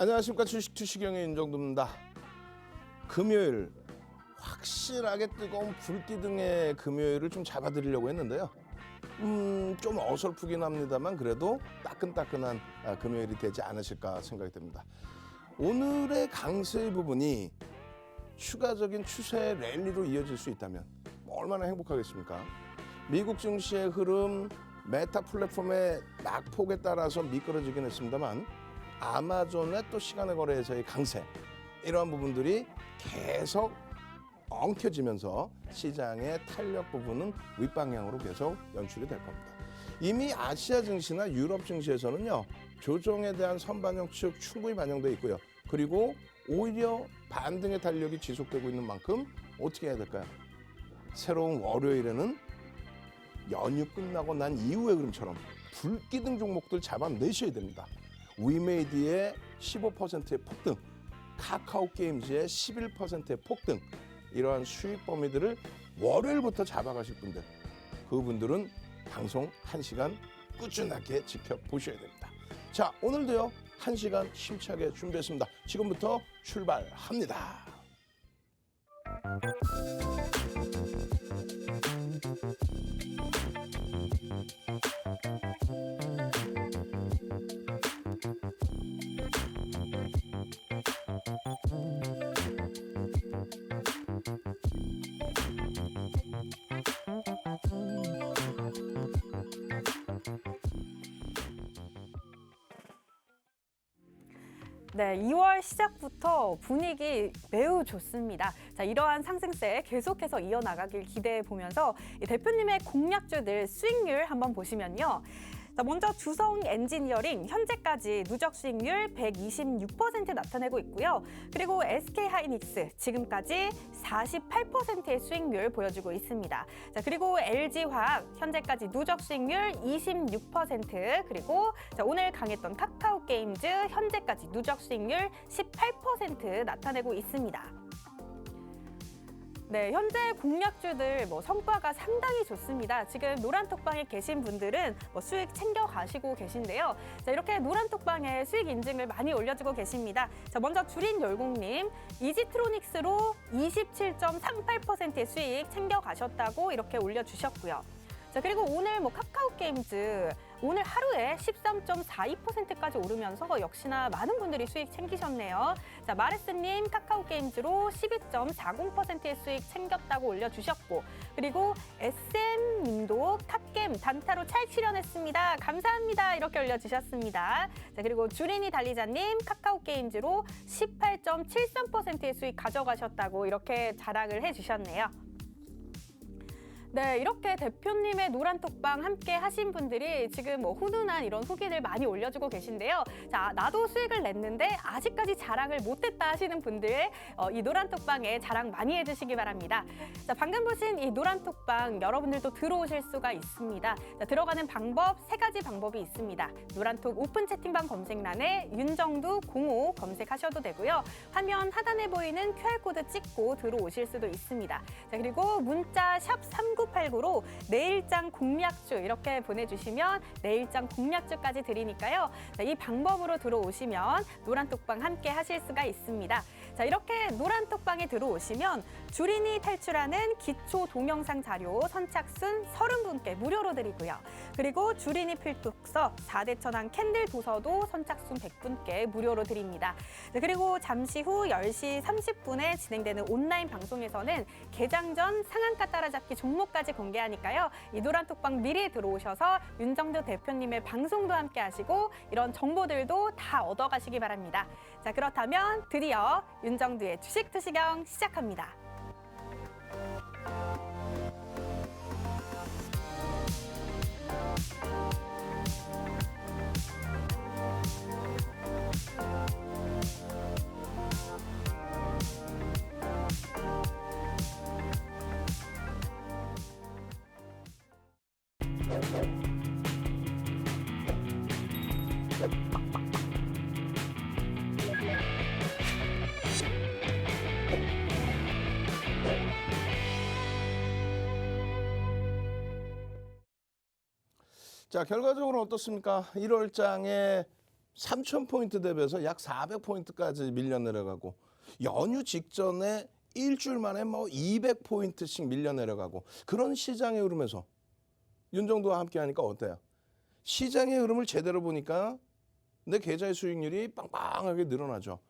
안녕하십니까. 주식투시경의 윤정두입니다. 금요일 확실하게 뜨거운 불기둥의 금요일을 좀 잡아드리려고 했는데요. 좀 어설프긴 합니다만 그래도 따끈따끈한 금요일이 되지 않으실까 생각이 듭니다. 오늘의 강세의 부분이 추가적인 추세 랠리로 이어질 수 있다면 얼마나 행복하겠습니까? 미국 증시의 흐름, 메타 플랫폼의 낙폭에 따라서 미끄러지긴 했습니다만 아마존의 또 시간의 거래에서의 강세, 이러한 부분들이 계속 엉켜지면서 시장의 탄력 부분은 윗방향으로 계속 연출이 될 겁니다. 이미 아시아 증시나 유럽 증시에서는요, 조정에 대한 선반영 측 충분히 반영되어 있고요. 그리고 오히려 반등의 탄력이 지속되고 있는 만큼 어떻게 해야 될까요? 새로운 월요일에는 연휴 끝나고 난 이후의 흐름처럼 불기둥 종목들 잡아내셔야 됩니다. 위메이드의 15%의 폭등, 카카오 게임즈의 11%의 폭등, 이러한 수익 범위들을 월요일부터 잡아가실 분들, 그분들은 방송 1시간 꾸준하게 지켜보셔야 됩니다. 자, 오늘도요 1시간 힘차게 준비했습니다. 지금부터 출발합니다. 네, 2월 시작부터 분위기 매우 좋습니다. 자, 이러한 상승세 계속해서 이어나가길 기대해 보면서 이 대표님의 공략주들 수익률 한번 보시면요. 자, 먼저 주성 엔지니어링 현재까지 누적 수익률 126% 나타내고 있고요. 그리고 SK하이닉스 지금까지 48%의 수익률 보여주고 있습니다. 자, 그리고 LG화학 현재까지 누적 수익률 26%, 그리고 자, 오늘 강했던 카카오게임즈 현재까지 누적 수익률 18% 나타내고 있습니다. 네, 현재 공략주들 성과가 상당히 좋습니다. 지금 노란톡방에 계신 분들은 수익 챙겨 가시고 계신데요. 자, 이렇게 노란톡방에 수익 인증을 많이 올려주고 계십니다. 자, 먼저 주린열공님, 이지트로닉스로 27.38%의 수익 챙겨 가셨다고 이렇게 올려주셨고요. 자, 그리고 오늘 카카오게임즈 오늘 하루에 13.42%까지 오르면서 역시나 많은 분들이 수익 챙기셨네요. 자, 마레스님 카카오게임즈로 12.40%의 수익 챙겼다고 올려주셨고, 그리고 SM님도 탑겜 단타로 잘 출연했습니다. 감사합니다. 이렇게 올려주셨습니다. 자, 그리고 주린이 달리자님 카카오게임즈로 18.73%의 수익 가져가셨다고 이렇게 자랑을 해주셨네요. 네, 이렇게 대표님의 노란톡방 함께 하신 분들이 지금 훈훈한 이런 후기들 많이 올려주고 계신데요. 자, 나도 수익을 냈는데 아직까지 자랑을 못했다 하시는 분들 이 노란톡방에 자랑 많이 해주시기 바랍니다. 자, 방금 보신 이 노란톡방 여러분들도 들어오실 수가 있습니다. 자, 들어가는 방법 3가지 방법이 있습니다. 노란톡 오픈 채팅방 검색란에 윤정두 05 검색하셔도 되고요. 화면 하단에 보이는 QR코드 찍고 들어오실 수도 있습니다. 자, 그리고 문자 샵 3989로 내일장 공략주 이렇게 보내주시면 내일장 공략주까지 드리니까요. 자, 이 방법으로 들어오시면 노란톡방 함께 하실 수가 있습니다. 자, 이렇게 노란톡방에 들어오시면 주린이 탈출하는 기초 동영상 자료 선착순 30분께 무료로 드리고요. 그리고 주린이 필독서 4대 천왕 캔들 도서도 선착순 100분께 무료로 드립니다. 자, 그리고 잠시 후 10시 30분에 진행되는 온라인 방송에서는 개장 전 상한가 따라잡기 종목까지 공개하니까요. 이 노란톡방 미리 들어오셔서 윤정두 대표님의 방송도 함께 하시고 이런 정보들도 다 얻어가시기 바랍니다. 자, 그렇다면 드디어 윤정두의 주식투시경 시작합니다. 자, 결과적으로 어떻습니까? 1월장에 3,000포인트 대비해서 약 400포인트까지 밀려 내려가고 연휴 직전에 일주일 만에 뭐 200포인트씩 밀려 내려가고 그런 시장의 흐름에서 윤정도와 함께 하니까 어때요? 시장의 흐름을 제대로 보니까 내 계좌의 수익률이 빵빵하게 늘어나죠.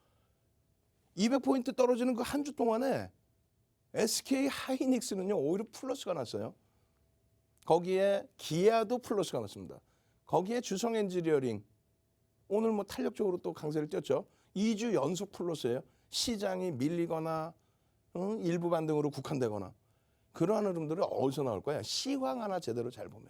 200포인트 떨어지는 그 한 주 동안에 SK 하이닉스는요 오히려 플러스가 났어요. 거기에 기아도 플러스가 났습니다. 거기에 주성 엔지니어링 오늘 뭐 탄력적으로 또 강세를 띄었죠. 2주 연속 플러스예요. 시장이 밀리거나 일부 반등으로 국한되거나 그러한 흐름들은 어디서 나올 거야? 시황 하나 제대로 잘 보면.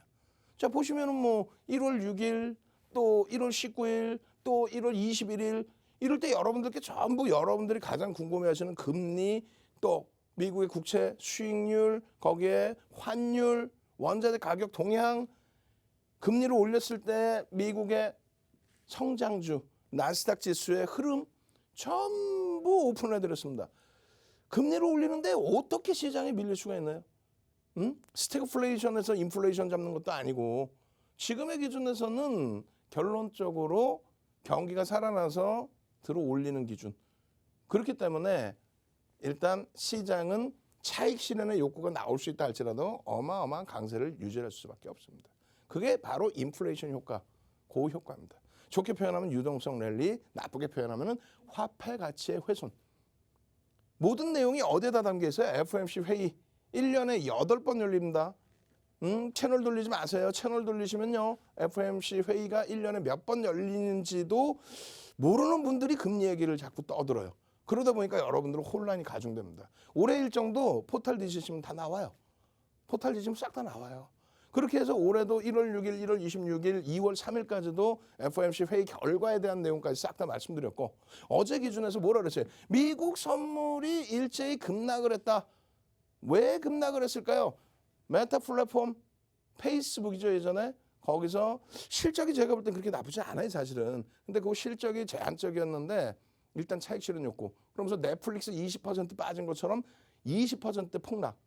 자 보시면은 뭐 1월 6일 또 1월 19일 또 1월 21일 이럴 때 여러분들께 전부 여러분들이 가장 궁금해하시는 금리 또 미국의 국채 수익률 거기에 환율 원자재 가격 동향 금리를 올렸을 때 미국의 성장주 나스닥 지수의 흐름 전부 오픈해드렸습니다. 금리를 올리는데 어떻게 시장이 밀릴 수가 있나요? 스태그플레이션에서 인플레이션 잡는 것도 아니고 지금의 기준에서는 결론적으로 경기가 살아나서 들어 올리는 기준. 그렇기 때문에 일단 시장은 차익 실현의 욕구가 나올 수 있다 할지라도 어마어마한 강세를 유지할 수밖에 없습니다. 그게 바로 인플레이션 효과, 그 효과입니다. 좋게 표현하면 유동성 랠리, 나쁘게 표현하면 화폐 가치의 훼손. 모든 내용이 어디에다 담겨 있어요? FOMC 회의 1년에 8번 열립니다. 채널 돌리지 마세요. 채널 돌리시면요. FOMC 회의가 1년에 몇 번 열리는지도 모르는 분들이 금리 얘기를 자꾸 떠들어요. 그러다 보니까 여러분들은 혼란이 가중됩니다. 올해 일정도 포탈 뒤지시면 다 나와요. 포탈 뒤지면 싹 다 나와요. 그렇게 해서 올해도 1월 6일, 1월 26일, 2월 3일까지도 FOMC 회의 결과에 대한 내용까지 싹 다 말씀드렸고 어제 기준에서 뭐라 그랬어요? 미국 선물이 일제히 급락을 했다. 왜 급락을 했을까요? 메타 플랫폼 페이스북이죠 예전에 거기서 실적이 제가 볼 땐 그렇게 나쁘지 않아요 사실은. 근데 그 실적이 제한적이었는데 일단 차익 실현 욕구. 그러면서 넷플릭스 20% 빠진 것처럼 20% 폭락.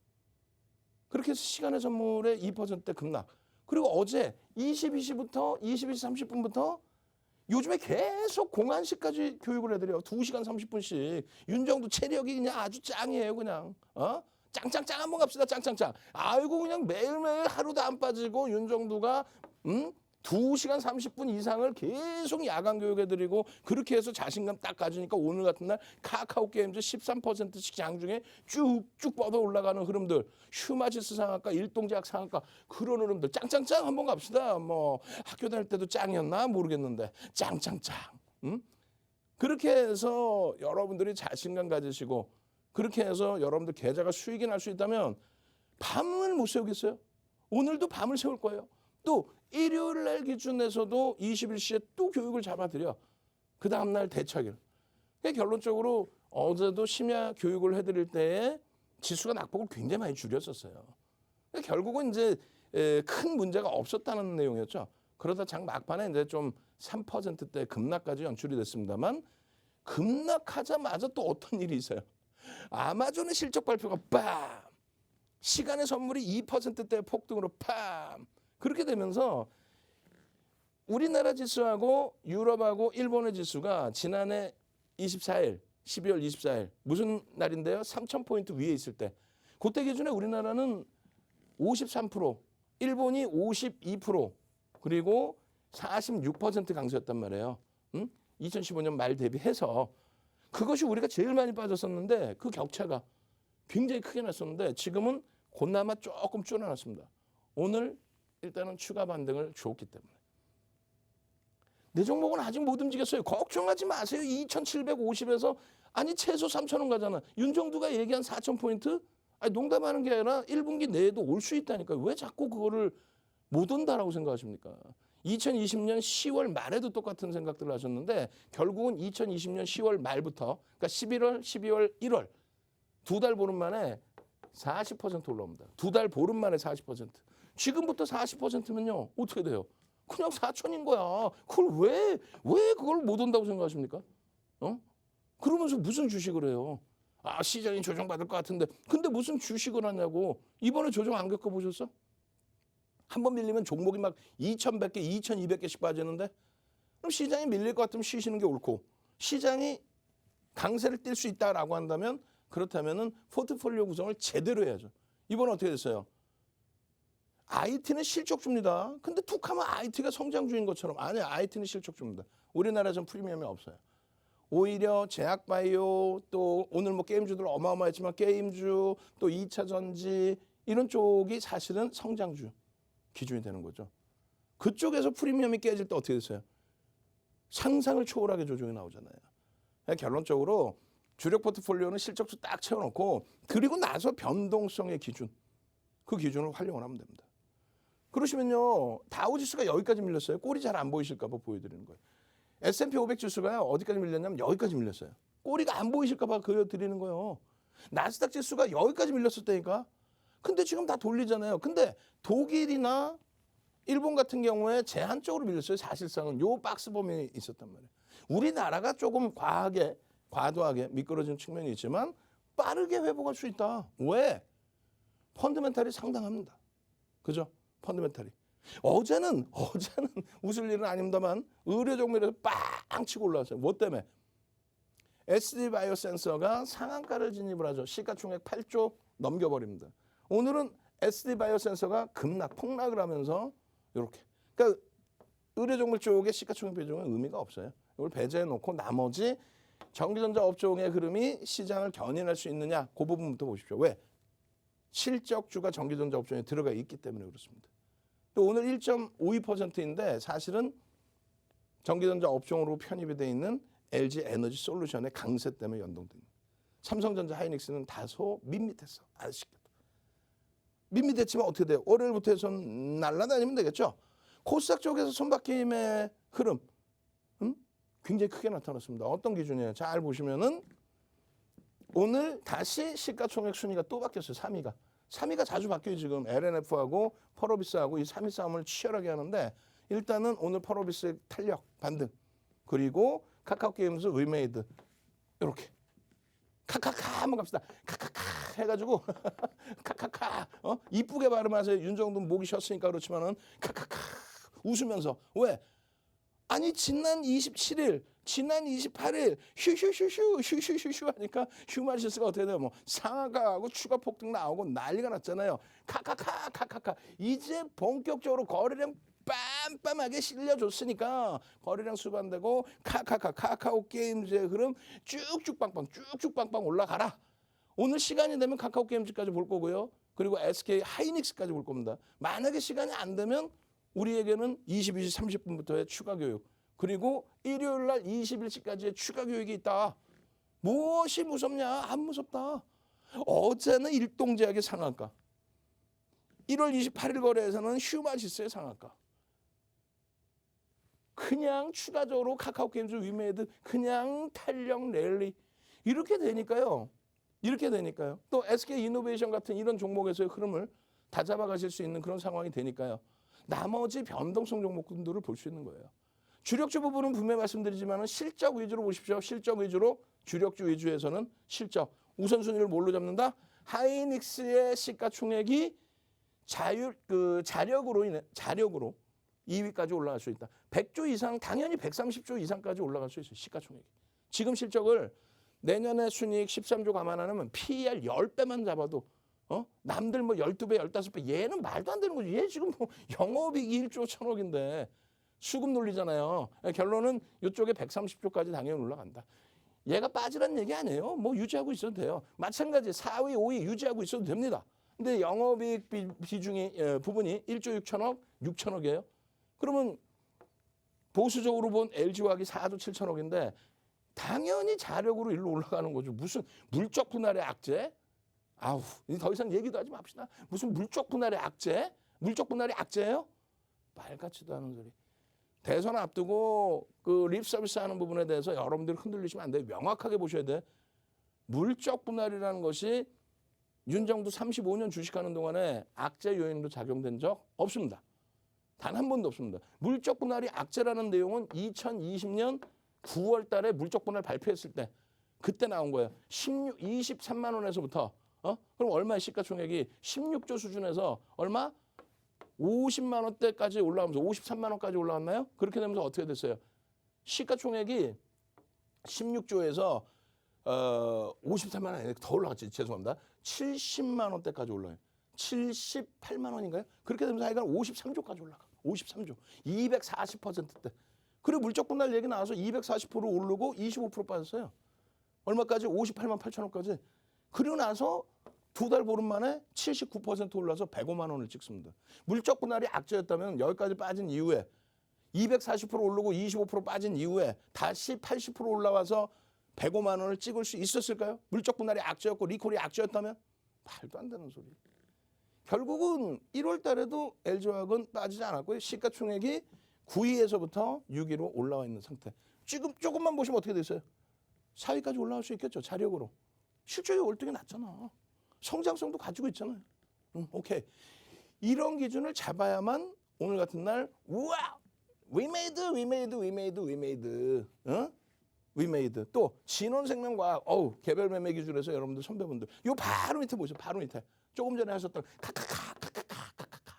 그렇게 해서 시간의 선물의 2% 급락. 그리고 어제 22시부터 22시 30분부터 요즘에 계속 공안시까지 교육을 해드려요. 2시간 30분씩. 윤정도 체력이 그냥 아주 짱이에요 그냥. 짱짱짱 한번 갑시다. 짱짱짱. 아이고 그냥 매일매일 하루도 안 빠지고 윤정도가 2시간 30분 이상을 계속 야간 교육해드리고 그렇게 해서 자신감 딱 가지니까 오늘 같은 날 카카오 게임즈 13%씩 장중에 쭉쭉 뻗어 올라가는 흐름들 휴마지스 상한가 일동제약 상한가 그런 흐름들 짱짱짱 한번 갑시다. 뭐 학교 다닐 때도 짱이었나 모르겠는데 짱짱짱. 그렇게 해서 여러분들이 자신감 가지시고 그렇게 해서 여러분들 계좌가 수익이 날 수 있다면 밤을 못 세우겠어요? 오늘도 밤을 세울 거예요. 또 일요일 날 기준에서도 21시에 또 교육을 잡아드려. 그 다음날 대차길. 그러니까 결론적으로 어제도 심야 교육을 해드릴 때에 지수가 낙폭을 굉장히 많이 줄였었어요. 그러니까 결국은 이제 큰 문제가 없었다는 내용이었죠. 그러다 장 막판에 이제 좀 3%대 급락까지 연출이 됐습니다만 급락하자마자 또 어떤 일이 있어요. 아마존의 실적 발표가 빰! 시간의 선물이 2%대 폭등으로 빰! 그렇게 되면서 우리나라 지수하고 유럽하고 일본의 지수가 지난해 24일, 12월 24일 무슨 날인데요? 3,000포인트 위에 있을 때 그때 기준에 우리나라는 53%, 일본이 52% 그리고 46% 강세였단 말이에요. 2015년 말 대비해서 그것이 우리가 제일 많이 빠졌었는데 그 격차가 굉장히 크게 났었는데 지금은 그나마 조금 줄어났습니다. 오늘 일단은 추가 반등을 줬기 때문에. 내 종목은 아직 못 움직였어요. 걱정하지 마세요. 2,750에서 아니 최소 3,000원 가잖아. 윤정두가 얘기한 4,000포인트? 아니 농담하는 게 아니라 1분기 내에도 올 수 있다니까. 왜 자꾸 그거를 못 온다라고 생각하십니까? 2020년 10월 말에도 똑같은 생각들을 하셨는데 결국은 2020년 10월 말부터 그러니까 11월, 12월, 1월 두 달 보름 만에 40% 올라옵니다. 두 달 보름 만에 40%. 지금부터 40%면요. 어떻게 돼요? 그냥 4천인 거야. 그걸 왜 그걸 못 온다고 생각하십니까? 그러면서 무슨 주식을 해요? 아, 시장이 조정받을 것 같은데. 근데 무슨 주식을 하냐고. 이번에 조정 안 겪어보셨어? 한 번 밀리면 종목이 막 2,100개, 2,200개씩 빠지는데 그럼 시장이 밀릴 것 같으면 쉬시는 게 옳고 시장이 강세를 띨 수 있다라고 한다면 그렇다면은 포트폴리오 구성을 제대로 해야죠. 이번에 어떻게 됐어요? IT는 실적주입니다. 근데 툭하면 IT가 성장주인 것처럼 아니야. IT는 실적주입니다. 우리나라에서는 프리미엄이 없어요. 오히려 제약바이오 또 오늘 뭐 게임주들 어마어마했지만 게임주 또 2차 전지 이런 쪽이 사실은 성장주 기준이 되는 거죠. 그쪽에서 프리미엄이 깨질 때 어떻게 됐어요? 상상을 초월하게 조정이 나오잖아요. 결론적으로 주력 포트폴리오는 실적주 딱 채워놓고 그리고 나서 변동성의 기준 그 기준을 활용을 하면 됩니다. 그러시면요 다우지수가 여기까지 밀렸어요. 꼴이 잘 안 보이실까 봐 보여드리는 거예요. S&P 500 지수가 어디까지 밀렸냐면 여기까지 밀렸어요. 꼬리가 안 보이실까 봐 그려드리는 거예요. 나스닥 지수가 여기까지 밀렸을 때니까. 근데 지금 다 돌리잖아요. 근데 독일이나 일본 같은 경우에 제한적으로 밀렸어요. 사실상은 요 박스 범위에 있었단 말이에요. 우리나라가 조금 과도하게 미끄러진 측면이 있지만 빠르게 회복할 수 있다. 왜? 펀드멘탈이 상당합니다. 그죠? 펀드멘탈이. 어제는 웃을 일은 아닙니다만 의료 종목에서 빵 치고 올라왔어요. 뭐 때문에? SD 바이오 센서가 상한가를 진입을 하죠. 시가총액 8조 넘겨버립니다. 오늘은 SD 바이오 센서가 폭락을 하면서 이렇게. 그러니까 의료 종목 쪽의 시가총액 비중은 의미가 없어요. 이걸 배제해 놓고 나머지 전기전자 업종의 흐름이 시장을 견인할 수 있느냐 그 부분부터 보십시오. 왜? 실적주가 전기전자 업종에 들어가 있기 때문에 그렇습니다. 또 오늘 1.52%인데 사실은 전기전자 업종으로 편입이 되어 있는 LG 에너지 솔루션의 강세 때문에 연동됩니다. 삼성전자 하이닉스는 다소 밋밋했어. 아쉽게도. 밋밋했지만 어떻게 돼요? 월요일부터 해서 날아다니면 되겠죠. 코스닥 쪽에서 손바뀜의 흐름 굉장히 크게 나타났습니다. 어떤 기준이에요? 잘 보시면은 오늘 다시 시가총액 순위가 또 바뀌었어요. 3위가 자주 바뀌어요. 지금 LNF하고 펄어비스하고 이 3위 싸움을 치열하게 하는데 일단은 오늘 펄어비스의 탄력, 반등 그리고 카카오게임즈 위메이드 이렇게 카카카 한번 갑시다. 카카카 해가지고 카카카 이쁘게 발음하세요. 윤정돈 목이 쉬었으니까 그렇지만은 카카카 웃으면서 왜? 아니 지난 27일, 지난 28일 휴 하니까 휴마시스가 어떻게 돼요? 뭐 상하가하고 추가 폭등 나오고 난리가 났잖아요. 카카카 이제 본격적으로 거래량 빰빰하게 실려줬으니까 거래량 수반되고 카카오 게임즈의 흐름 쭉쭉 빵빵 올라가라. 오늘 시간이 되면 카카오 게임즈까지 볼 거고요. 그리고 SK 하이닉스까지 볼 겁니다. 만약에 시간이 안 되면 우리에게는 22시 30분부터의 추가 교육 그리고 일요일 날 20일치까지의 추가 교육이 있다. 무엇이 무섭냐? 안 무섭다. 어제는 일동제약의 상한가. 1월 28일 거래에서는 휴마시스의 상한가. 그냥 추가적으로 카카오게임즈 위메이드 그냥 탄력 랠리 이렇게 되니까요. 또 SK이노베이션 같은 이런 종목에서의 흐름을 다 잡아가실 수 있는 그런 상황이 되니까요. 나머지 변동성 종목군들을 볼 수 있는 거예요. 주력주 부분은 분명히 말씀드리지만 실적 위주로 보십시오. 실적 위주로 주력주 위주에서는 실적. 우선순위를 뭘로 잡는다? 하이닉스의 시가총액이 자력으로 2위까지 올라갈 수 있다. 100조 이상 당연히 130조 이상까지 올라갈 수 있어요. 시가총액이. 지금 실적을 내년에 순이익 13조 감안 안 하면 PER 10배만 잡아도 남들 뭐 12배, 15배 얘는 말도 안 되는 거죠. 얘 지금 뭐 영업이익이 1조 1,000억인데 수급 논리잖아요. 결론은 이쪽에 130조까지 당연히 올라간다. 얘가 빠지라는 얘기 아니에요. 뭐 유지하고 있어도 돼요. 마찬가지 4위, 5위 유지하고 있어도 됩니다. 근데 영업이익 비중이 부분이 1조 6천억, 6천억이에요. 그러면 보수적으로 본 LG화학이 4조 7천억인데 당연히 자력으로 일로 올라가는 거죠. 무슨 물적 분할의 악재? 아우, 더 이상 얘기도 하지 맙시다. 무슨 물적 분할의 악재? 물적 분할이 악재예요? 말 같지도 않은 소리. 대선 앞두고 그 립 서비스 하는 부분에 대해서 여러분들이 흔들리시면 안 돼요. 명확하게 보셔야 돼. 물적 분할이라는 것이 윤정도 35년 주식하는 동안에 악재 요인으로 작용된 적 없습니다. 단 한 번도 없습니다. 물적 분할이 악재라는 내용은 2020년 9월 달에 물적 분할 발표했을 때 그때 나온 거예요. 23만 원에서부터 그럼 얼마의 시가총액이 16조 수준에서 얼마? 50만 원대까지 올라가면서 53만 원까지 올라왔나요? 그렇게 되면서 어떻게 됐어요? 시가총액이 16조에서 53만 원이 더 올라갔지. 죄송합니다. 70만 원대까지 올라요. 78만 원인가요? 그렇게 되면서 하여간 53조까지 올라가. 53조. 240%대. 그리고 물적 분할 얘기 나와서 240% 오르고 25% 빠졌어요. 얼마까지? 58만 8천 원까지. 그리고 나서 두 달 보름 만에 79% 올라서 105만 원을 찍습니다. 물적 분할이 악재였다면 여기까지 빠진 이후에 240% 오르고 25% 빠진 이후에 다시 80% 올라와서 105만 원을 찍을 수 있었을까요? 물적 분할이 악재였고 리콜이 악재였다면? 말도 안 되는 소리. 결국은 1월 달에도 LG화학은 빠지지 않았고요. 시가총액이 9위에서부터 6위로 올라와 있는 상태. 지금 조금만 보시면 어떻게 됐어요? 4위까지 올라갈 수 있겠죠. 자력으로. 실적이 월등히 낮잖아. 성장성도 가지고 있잖아요. 오케이. 이런 기준을 잡아야만 오늘 같은 날 우와! We made. 어? We made. 또 진원생명과학 개별 매매 기준에서 여러분들 선배분들 요 바로 밑에 보세요. 바로 밑에. 조금 전에 하셨던 카카카카카카카카.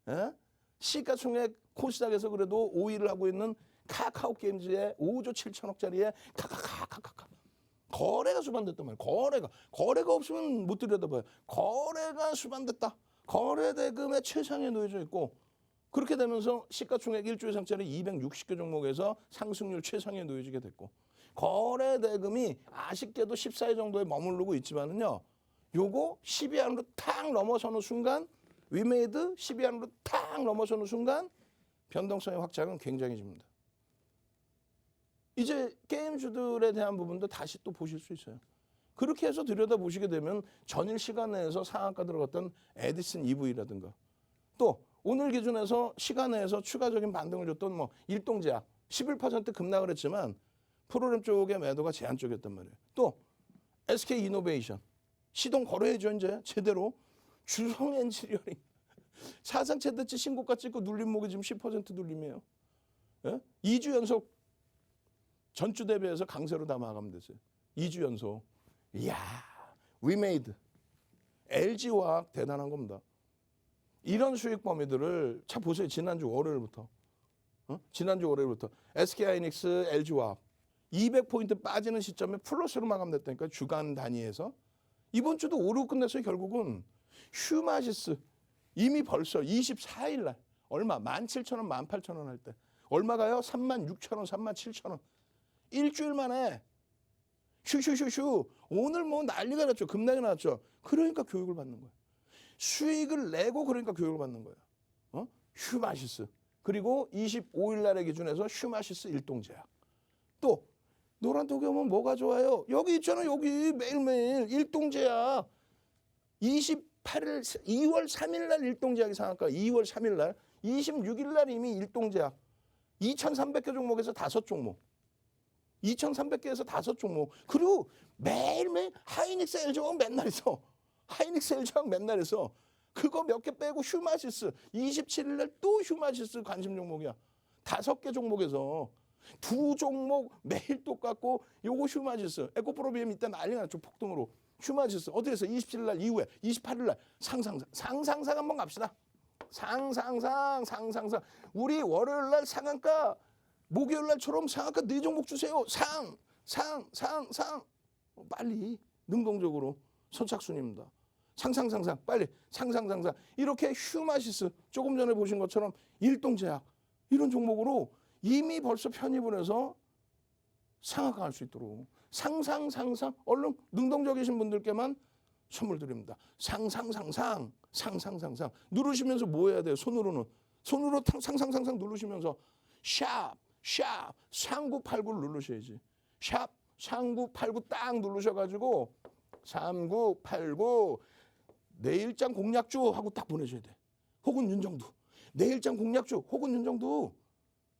어? 시가총액 코스닥에서 그래도 5위를 하고 있는 카카오 게임즈의 5조 7천억짜리의 카카카카카카. 거래가 수반됐단 말이에요. 거래가 없으면 못 들여다봐요. 거래가 수반됐다. 거래 대금의 최상에 놓여져 있고 그렇게 되면서 시가총액 1조 이상짜리 260개 종목에서 상승률 최상에 놓여지게 됐고 거래 대금이 아쉽게도 14위 정도에 머무르고 있지만은요. 요거 10위 안으로 탁 넘어서는 순간 위메이드 10위 안으로 탁 넘어서는 순간 변동성의 확장은 굉장해집니다. 이제 게임주들에 대한 부분도 다시 또 보실 수 있어요. 그렇게 해서 들여다보시게 되면 전일 시간 내에서 상한가 들어갔던 에디슨 EV라든가 또 오늘 기준에서 시간 내에서 추가적인 반등을 줬던 뭐 일동제약 11% 급락을 했지만 프로그램 쪽의 매도가 제한 쪽이었단 말이에요. 또 SK 이노베이션 시동 걸어야죠. 이제 제대로 주성 엔지니어링 사상 최대치 신고가 찍고 눌림목이 지금 10% 눌림이에요. 예? 2주 연속 전주 대비해서 강세로 다 마감이 됐어요. 2주 연속. 이야, we made. LG화학 대단한 겁니다. 이런 수익 범위들을 자 보세요. 지난주 월요일부터. 지난주 월요일부터 SK하이닉스, LG화학 200포인트 빠지는 시점에 플러스로 마감됐다니까 주간 단위에서. 이번 주도 오르고 끝냈어요. 결국은 휴마시스 이미 벌써 24일 날 얼마? 17,000원, 18,000원 할 때 얼마가요? 36,000원, 37,000원. 일주일 만에 슈슈슈슈 오늘 뭐 난리가 났죠. 급락이 났죠. 그러니까 교육을 받는 거예요. 수익을 내고 그러니까 교육을 받는 거예요. 휴마시스. 그리고 25일 날의 기준에서 휴마시스 일동제약. 또 노란톡에 오면 뭐가 좋아요? 여기 있잖아요. 여기 매일매일 일동제약. 28일 2월 3일 날 일동제약이 상한가. 2월 3일 날 26일 날 이미 일동제약 2,300개 종목에서 5종목. 2,300개에서 5종목. 그리고 매일매일 하이닉스 LG화학 맨날 있어. 하이닉스 LG화학 맨날 있어. 그거 몇 개 빼고 휴마시스 27일 날 또 휴마시스 관심 종목이야. 5개 종목에서 2종목 매일 똑같고 요거 휴마시스 에코프로비엠 이때 난리 났죠. 폭등으로. 휴마시스 어떻게 해서 27일 날 이후에 28일 날 상상상 한번 갑시다. 상상상 우리 월요일 날 상한가 목요일 날처럼 상한가 4종목 주세요. 상 빨리 능동적으로 선착순입니다. 상상 빨리 상상 이렇게 휴마시스 조금 전에 보신 것처럼 일동제약 이런 종목으로 이미 벌써 편입을 해서 상한가 할 수 있도록 상상 얼른 능동적이신 분들께만 선물 드립니다. 상상 누르시면서 뭐 해야 돼요? 손으로 상상 누르시면서 샵 3989를 누르셔야지. 샵 3989 딱 누르셔가지고 3989 내일장 공략주 하고 딱 보내셔야 돼. 혹은 윤정두. 내일장 공략주 혹은 윤정두.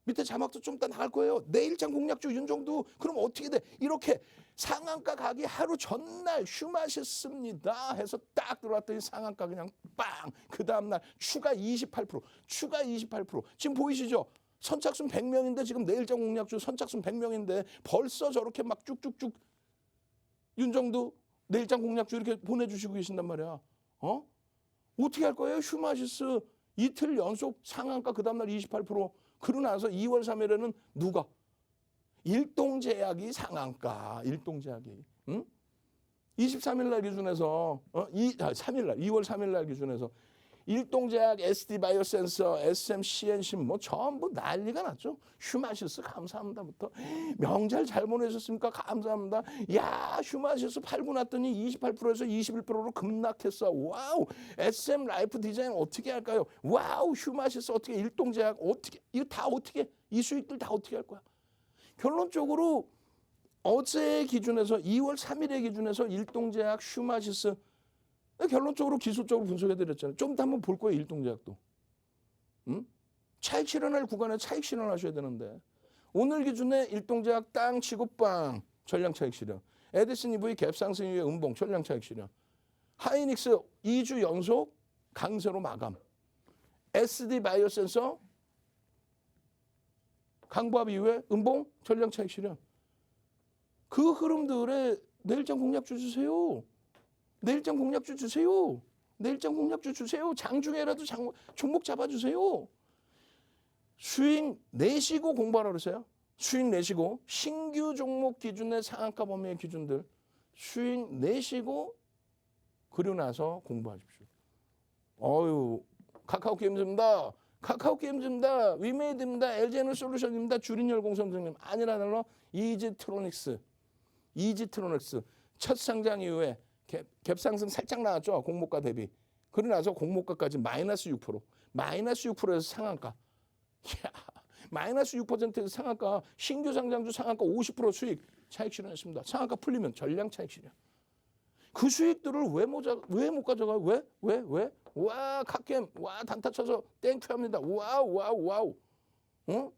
밑에 자막도 좀 이따 나갈 거예요. 내일장 공략주 윤정두. 그럼 어떻게 돼? 이렇게 상한가 가기 하루 전날 휴마시스입니다 해서 딱 들어왔더니 상한가 그냥 빵. 그 다음날 추가 28%. 지금 보이시죠? 선착순 100명인데 지금 내일장 공략주 선착순 100명인데 벌써 저렇게 막 쭉쭉쭉 윤정두 내일장 공략주 이렇게 보내주시고 계신단 말이야. 어떻게 할 거예요? 휴마시스 이틀 연속 상한가 그 다음날 28%. 그러고 나서 2월 3일에는 누가? 일동제약이 상한가. 일동제약이. 응? 23일 날 기준에서 3일 날 2월 3일 날 기준에서 일동제약, SD 바이오센서, SM, CNC 뭐 전부 난리가 났죠. 휴마시스 감사합니다부터 명절 잘 보내셨습니까? 감사합니다. 야, 휴마시스 팔고 났더니 28%에서 21%로 급락했어. 와우. SM 라이프 디자인 어떻게 할까요? 와우. 휴마시스 어떻게 일동제약 어떻게 이거 다 어떻게 이 수익들 다 어떻게 할 거야? 결론적으로 어제 기준에서 2월 3일의 기준에서 일동제약, 휴마시스 결론적으로 기술적으로 분석해드렸잖아요. 좀 더 한번 볼 거예요. 일동제약도. 응? 차익 실현할 구간에 차익 실현하셔야 되는데 오늘 기준에 일동제약 땅 치고 빵 전량 차익 실현. 에디슨 EV 갭상승 이후에 음봉 전량 차익 실현. 하이닉스 2주 연속 강세로 마감. SD 바이오센서 강보합 이후에 음봉 전량 차익 실현. 그 흐름들의 내일장 공략주 주세요. 내일장 공략주 주세요. 내일장 공략주 주세요. 장중에라도 종목 잡아주세요. 수익 내시고 공부하라 그러세요. 수익 내시고 신규 종목 기준의 상한가 범위의 기준들 수익 내시고 그리고 나서 공부하십시오. 카카오 게임즈입니다. 카카오 게임즈입니다. 위메이드입니다. LG에너솔루션입니다. 주린열공선생님 아니라 달라 이지트로닉스 첫 상장 이후에 갭상승 살짝 나왔죠. 공모가 대비. 그러고 나서 공모가까지 마이너스 6%. 마이너스 6%에서 상한가. 야, 마이너스 6%에서 상한가. 신규 상장주 상한가 50% 수익 차익 실현했습니다. 상한가 풀리면 전량 차익 실현. 그 수익들을 왜 못 가져가요? 왜? 와, 갓겜. 와, 단타 쳐서 땡큐 합니다. 와우. 응?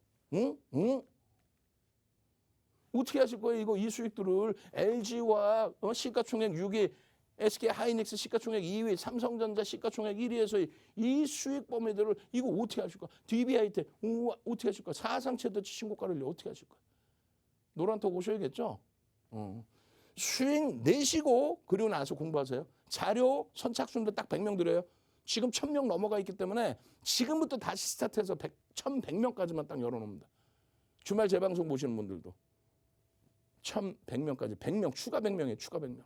어떻게 하실 거예요? 이거 이 수익들을 LG와 시가총액 6위, SK 하이닉스 시가총액 2위, 삼성전자 시가총액 1위에서 이 수익 범위들을 이거 어떻게 하실 거야? DB하이텍 어떻게 하실 거야? 사상 최대 신고가를 어떻게 하실 거야? 노란톡 오셔야겠죠? 수익 내시고 그리고 나서 공부하세요. 자료 선착순도 딱 100명 드려요. 지금 1000명 넘어가 있기 때문에 지금부터 다시 스타트해서 1100명까지만 딱 열어놓습니다. 주말 재방송 보시는 분들도 1100명까지 100명 추가 100명이에요. 추가 100명.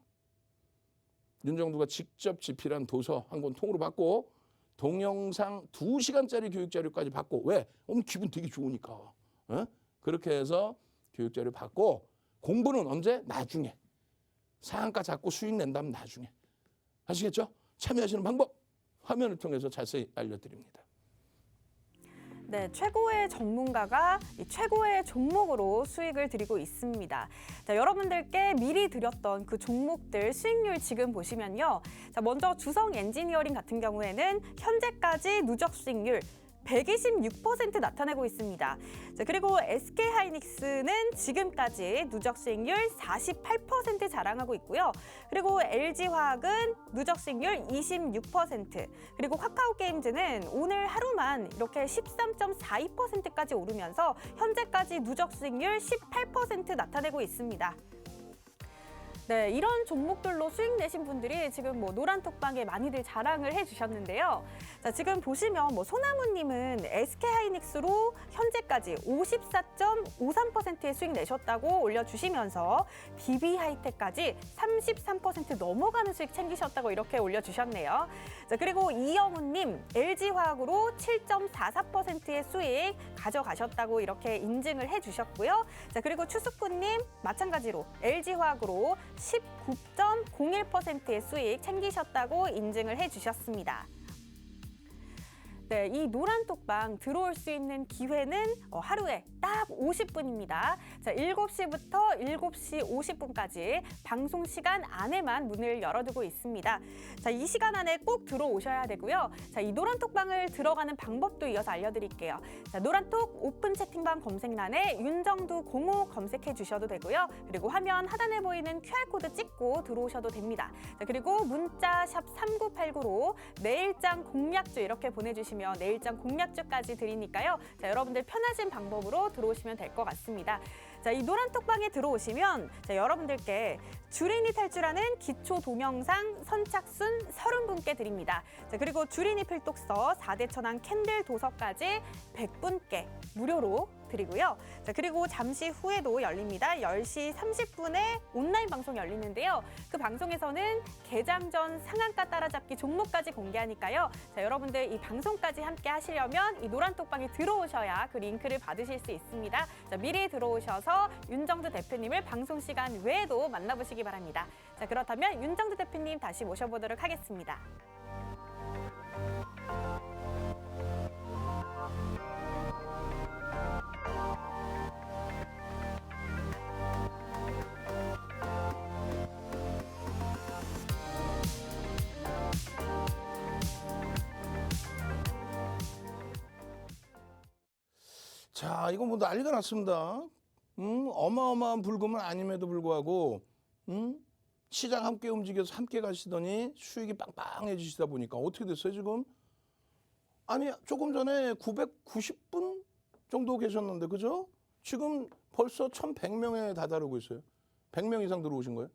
윤정두가 직접 집필한 도서 한 권 통으로 받고 동영상 2시간짜리 교육자료까지 받고 왜? 기분 되게 좋으니까. 그렇게 해서 교육자료 받고 공부는 언제? 나중에. 상한가 잡고 수익 낸다면 나중에. 아시겠죠? 참여하시는 방법 화면을 통해서 자세히 알려드립니다. 네, 최고의 전문가가 이 최고의 종목으로 수익을 드리고 있습니다. 자, 여러분들께 미리 드렸던 그 종목들 수익률 지금 보시면요. 자, 먼저 주성 엔지니어링 같은 경우에는 현재까지 누적 수익률 126% 나타내고 있습니다. 자, 그리고 SK 하이닉스는 지금까지 누적 수익률 48% 자랑하고 있고요. 그리고 LG 화학은 누적 수익률 26%, 그리고 카카오 게임즈는 오늘 하루만 이렇게 13.42%까지 오르면서 현재까지 누적 수익률 18% 나타내고 있습니다. 네, 이런 종목들로 수익 내신 분들이 지금 노란톡방에 많이들 자랑을 해주셨는데요. 자, 지금 보시면 소나무님은 SK하이닉스로 현재까지 54.53%의 수익 내셨다고 올려주시면서 DB하이텍까지 33% 넘어가는 수익 챙기셨다고 이렇게 올려주셨네요. 자, 그리고 이영훈님 LG화학으로 7.44%의 수익 가져가셨다고 이렇게 인증을 해주셨고요. 자, 그리고 추수꾼님 마찬가지로 LG화학으로 19.01%의 수익 챙기셨다고 인증을 해주셨습니다. 네, 이 노란톡방 들어올 수 있는 기회는 하루에 딱 50분입니다. 자, 7시부터 7시 50분까지 방송 시간 안에만 문을 열어두고 있습니다. 자, 이 시간 안에 꼭 들어오셔야 되고요. 자, 이 노란톡방을 들어가는 방법도 이어서 알려드릴게요. 자, 노란톡 오픈 채팅방 검색란에 윤정두 05 검색해 주셔도 되고요. 그리고 화면 하단에 보이는 QR코드 찍고 들어오셔도 됩니다. 자, 그리고 문자 샵 3989로 내일장 공략주 이렇게 보내주시면 내일장 공략주까지 드리니까요. 자, 여러분들 편하신 방법으로 들어오시면 될 것 같습니다. 자, 이 노란톡방에 들어오시면 여러분들께 주린이 탈출하는 기초 동영상 선착순 30분께 드립니다. 자, 그리고 주린이 필독서 4대 천왕 캔들 도서까지 100분께 무료로 부탁드리고요. 자, 그리고 잠시 후에도 열립니다. 10시 30분에 온라인 방송이 열리는데요. 그 방송에서는 개장 전 상한가 따라잡기 종목까지 공개하니까요. 자, 여러분들 이 방송까지 함께 하시려면 이 노란톡방에 들어오셔야 그 링크를 받으실 수 있습니다. 자, 미리 들어오셔서 윤정두 대표님을 방송 시간 외에도 만나보시기 바랍니다. 자, 그렇다면 윤정두 대표님 다시 모셔보도록 하겠습니다. 자, 이거 뭐 난리가 났습니다. 어마어마한 불금은 아님에도 불구하고 시장 함께 움직여서 함께 가시더니 수익이 빵빵해지시다 보니까 어떻게 됐어요 지금? 아니 조금 전에 990분 정도 계셨는데 그죠? 지금 벌써 1,100명에 다다르고 있어요. 100명 이상 들어오신 거예요?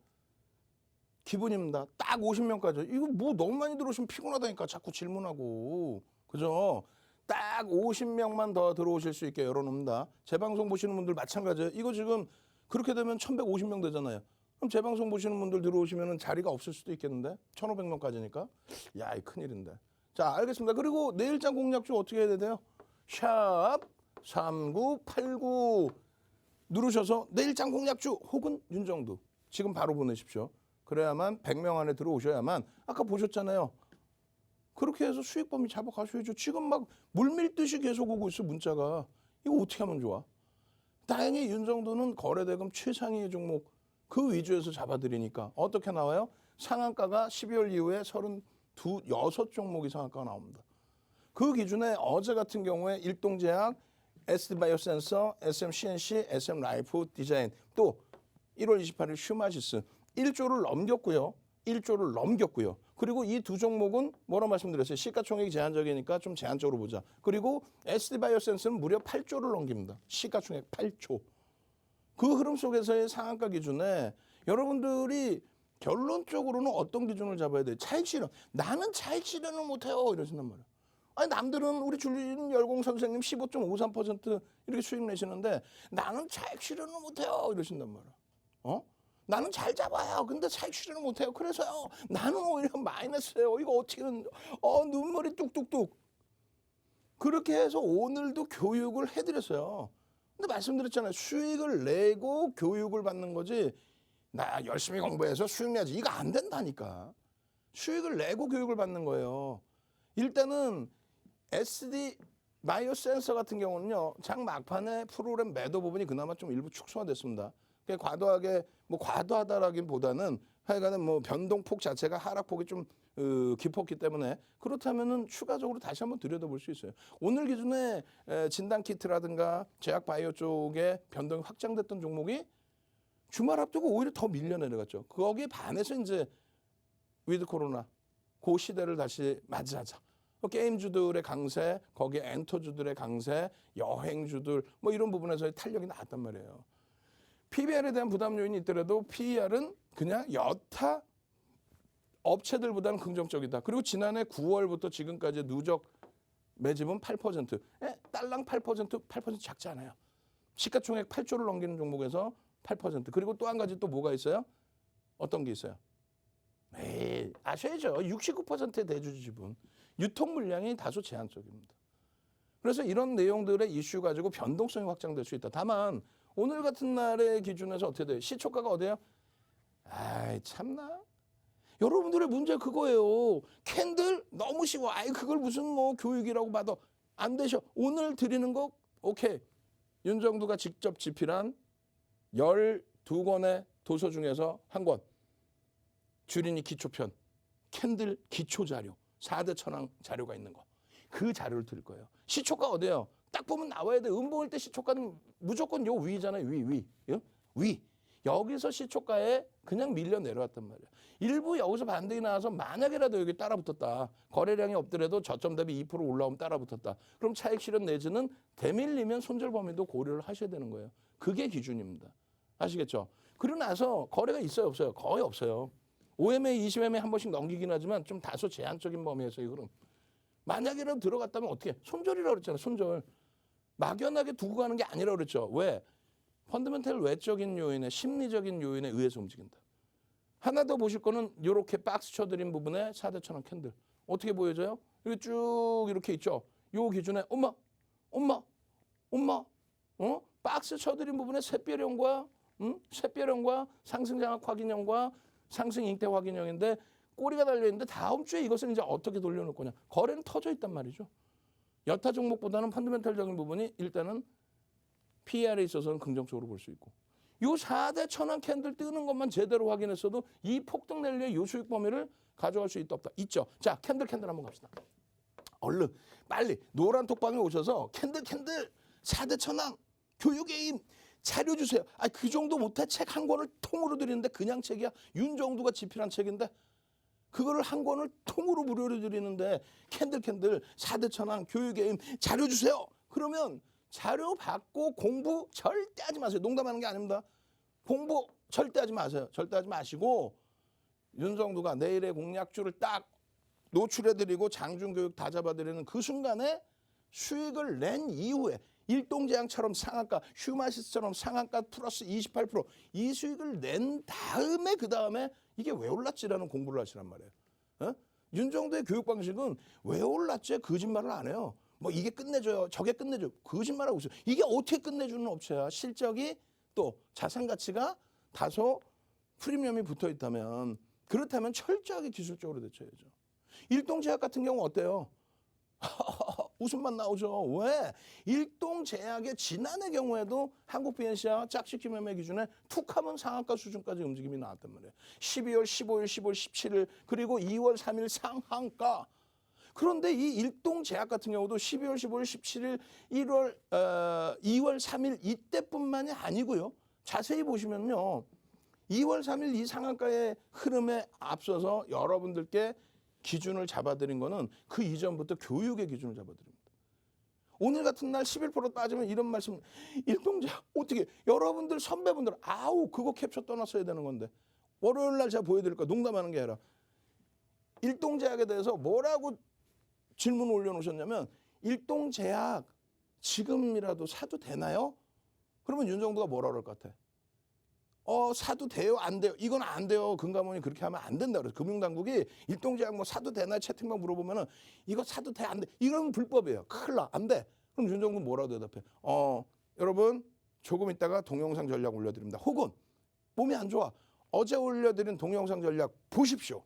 기분입니다. 딱 50명까지. 이거 뭐 너무 많이 들어오시면 피곤하다니까 자꾸 질문하고. 그죠? 딱 50명만 더 들어오실 수 있게 열어놓습니다. 재방송 보시는 분들 마찬가지예요. 이거 지금 그렇게 되면 1,150명 되잖아요. 그럼 재방송 보시는 분들 들어오시면 자리가 없을 수도 있겠는데? 1,500명까지니까. 야, 이 큰일인데. 자, 알겠습니다. 그리고 내일장 공략주 어떻게 해야 돼요? 샵 3989 누르셔서 내일장 공략주 혹은 윤정두 지금 바로 보내십시오. 그래야만 100명 안에 들어오셔야만 아까 보셨잖아요. 그렇게 해서 수익 범위 잡아가셔야죠. 지금 막 물밀듯이 계속 오고 있어 문자가. 이거 어떻게 하면 좋아? 다행히 윤정두는 거래대금 최상위의 종목 그 위주에서 잡아드리니까 어떻게 나와요? 상한가가 12월 이후에 6종목이 상한가가 나옵니다. 그 기준에 어제 같은 경우에 일동제약, SD바이오센서, SMCNC, SM라이프 디자인 또 1월 28일 슈마시스 1조를 넘겼고요. 1조를 넘겼고요. 그리고 이 두 종목은 뭐라 말씀드렸어요? 시가총액이 제한적이니까 좀 제한적으로 보자. 그리고 SD바이오센스는 무려 8조를 넘깁니다. 시가총액 8조. 그 흐름 속에서의 상한가 기준에 여러분들이 결론적으로는 어떤 기준을 잡아야 돼요? 차익 실현. 나는 차익 실현을 못해요. 이러신단 말이에요. 아니 남들은 우리 줄리는 열공 선생님 15.53% 이렇게 수익 내시는데 나는 차익 실현을 못해요. 이러신단 말이에요. 나는 잘 잡아요. 근데 차익 실현을 못해요. 그래서요. 나는 오히려 마이너스예요. 이거 어떻게는 눈물이 뚝뚝뚝. 그렇게 해서 오늘도 교육을 해드렸어요. 근데 말씀드렸잖아요. 수익을 내고 교육을 받는 거지. 나 열심히 공부해서 수익 내야지. 이거 안 된다니까. 수익을 내고 교육을 받는 거예요. 일단은 SD 바이오센서 같은 경우는요. 장 막판에 프로그램 매도 부분이 그나마 좀 일부 축소화됐습니다. 과도하게 과도하다라기보다는 하여간에 뭐 변동폭 자체가 하락폭이 좀 깊었기 때문에 그렇다면은 추가적으로 다시 한번 들여다볼 수 있어요. 오늘 기준에 진단키트라든가 제약바이오 쪽에 변동이 확장됐던 종목이 주말 앞두고 오히려 더 밀려 내려갔죠. 거기에 반해서 이제 위드 코로나 그 시대를 다시 맞이하자. 게임주들의 강세, 거기에 엔터주들의 강세, 여행주들 뭐 이런 부분에서의 탄력이 나왔단 말이에요. PBR에 대한 부담 요인이 있더라도 PER은 그냥 여타 업체들보다는 긍정적이다. 그리고 지난해 9월부터 지금까지 누적 매집은 8%. 딸랑 8% 작지 않아요. 시가총액 8조를 넘기는 종목에서 8%. 그리고 또 한 가지 또 뭐가 있어요? 어떤 게 있어요? 아셔야죠. 69%의 대주주 지분. 유통 물량이 다소 제한적입니다. 그래서 이런 내용들의 이슈 가지고 변동성이 확장될 수 있다. 다만 오늘 같은 날의 기준에서 어떻게 돼요? 시초가가 어디예요? 아이 참나. 여러분들의 문제 그거예요. 캔들 너무 쉬워. 그걸 무슨 뭐 교육이라고 봐도 안 되셔. 오늘 드리는 거 오케이. 윤정두가 직접 집필한 12권의 도서 중에서 한 권. 주린이 기초편. 캔들 기초자료. 4대 천왕 자료가 있는 거. 그 자료를 드릴 거예요. 시초가 어디예요? 딱 보면 나와야 돼. 음봉일 때 시초가는 무조건 요 위잖아요. 위. 여기서 시초가에 그냥 밀려 내려왔단 말이에요. 일부 여기서 반등이 나와서 만약에라도 여기 따라붙었다. 거래량이 없더라도 저점 대비 2% 올라오면 따라붙었다. 그럼 차익 실현 내지는 대밀리면 손절 범위도 고려를 하셔야 되는 거예요. 그게 기준입니다. 아시겠죠? 그러고 나서 거래가 있어요, 없어요? 거의 없어요. 5MA, 20MA 한 번씩 넘기긴 하지만 좀 다소 제한적인 범위에서의 흐름. 만약에라도 들어갔다면 어떻게 해? 손절이라고 그랬잖아요. 손절. 막연하게 두고 가는 게 아니라 그랬죠. 왜? 펀더멘털 외적인 요인에 심리적인 요인에 의해서 움직인다. 하나 더 보실 거는 이렇게 박스 쳐드린 부분에 4대 천왕 캔들. 어떻게 보여져요? 이렇게 쭉 이렇게 있죠. 요 기준에 엄마 박스 쳐드린 부분에 샛별형과 샛별형과 상승장악 확인형과 상승 잉태 확인형인데 꼬리가 달려있는데 다음 주에 이것을 이제 어떻게 돌려놓을 거냐. 거래는 터져 있단 말이죠. 여타 종목보다는 펀더멘털적인 부분이 일단은 PER에 있어서는 긍정적으로 볼 수 있고 요 4대 천왕 캔들 뜨는 것만 제대로 확인했어도 이 폭등 랠리의 요 수익 범위를 가져갈 수 있다 없다? 있죠. 자, 캔들 한번 갑시다. 얼른 빨리 노란 톡방에 오셔서 캔들 4대 천왕 교육게임 자료 주세요. 아, 그 정도 못해? 책 한 권을 통으로 드리는데 그냥 책이야? 윤정두가 집필한 책인데 그거를 한 권을 통으로 무료로 드리는데 캔들 4대 천왕 교육게임 자료 주세요. 그러면 자료 받고 공부 절대 하지 마세요. 농담하는 게 아닙니다. 공부 절대 하지 마세요. 절대 하지 마시고 윤정두가 내일의 공략주를 딱 노출해드리고 장중교육 다 잡아드리는 그 순간에 수익을 낸 이후에 일동제약처럼 상한가, 휴마시스처럼 상한가 플러스 28%이 수익을 낸 다음에 그 다음에 이게 왜 올랐지라는 공부를 하시란 말이에요. 어? 윤정두의 교육 방식은 왜 올랐지? 거짓말을 안 해요. 뭐 이게 끝내줘요. 저게 끝내줘요. 거짓말하고 있어요. 이게 어떻게 끝내주는 업체야? 실적이 또 자산 가치가 다소 프리미엄이 붙어 있다면 그렇다면 철저하게 기술적으로 대처해야죠. 일동제약 같은 경우 어때요? 웃음만 나오죠. 왜? 일동제약의 지난해 경우에도 한국 BNC와 짝짓기 매매 기준에 툭하면 상한가 수준까지 움직임이 나왔단 말이에요. 12월 15일, 15일 17일 그리고 2월 3일 상한가. 그런데 이 일동제약 같은 경우도 12월 15일 17일 2월 3일 이때뿐만이 아니고요. 자세히 보시면요. 2월 3일 이 상한가의 흐름에 앞서서 여러분들께 기준을 잡아드린 거는 그 이전부터 교육의 기준을 잡아드립니다. 오늘 같은 날 11% 빠지면 이런 말씀, 일동제약 어떻게 여러분들 선배분들 아우 그거 캡처 떠났어야 되는 건데 월요일 날 제가 보여드릴 거야. 농담하는 게 아니라 일동제약에 대해서 뭐라고 질문을 올려놓으셨냐면 일동제약 지금이라도 사도 되나요? 그러면 윤정두가 뭐라 그럴 것 같아? 사도 돼요? 안 돼요? 이건 안 돼요. 금감원이 그렇게 하면 안 된다 그래서 금융당국이 일동제약 뭐 사도 되나 채팅방 물어보면은 이거 사도 돼? 안 돼? 이건 불법이에요. 큰일 나. 안 돼. 그럼 윤정두는 뭐라고 대답해? 여러분 조금 있다가 동영상 전략 올려드립니다. 혹은 몸이 안 좋아. 어제 올려드린 동영상 전략 보십시오.